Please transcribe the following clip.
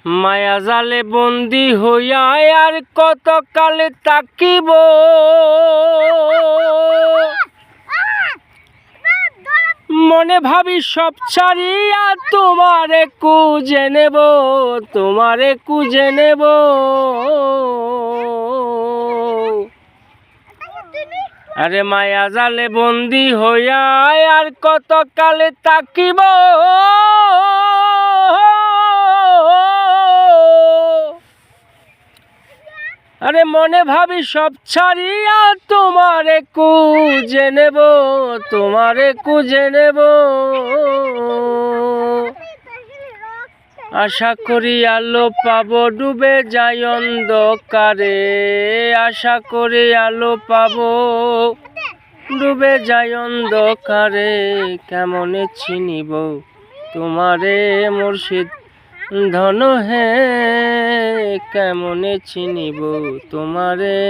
মায়া জালে বন্দি হইয়া আর কত কালে তাকিব, মনে ভাবি সব ছাড়িয়া তোমারে খুঁজে নেব, তোমারে খুঁজে নেব। আরে মায়া জালে বন্দি হইয়া আর কত কালে তাকিব, আরে মনে ভাবি সব ছাড়িয়া তোমারে খুঁজে নেব, তোমারে খুঁজে নেব। আশা করি আলো পাবো ডুবে যাই অন্ধকারে, আশা করি আলো পাবো ডুবে যাই অন্ধকারে। কেমনে চিনিব তোমারে মুর্শিদ ধন হে, কেমনে চিনিব তোমারে।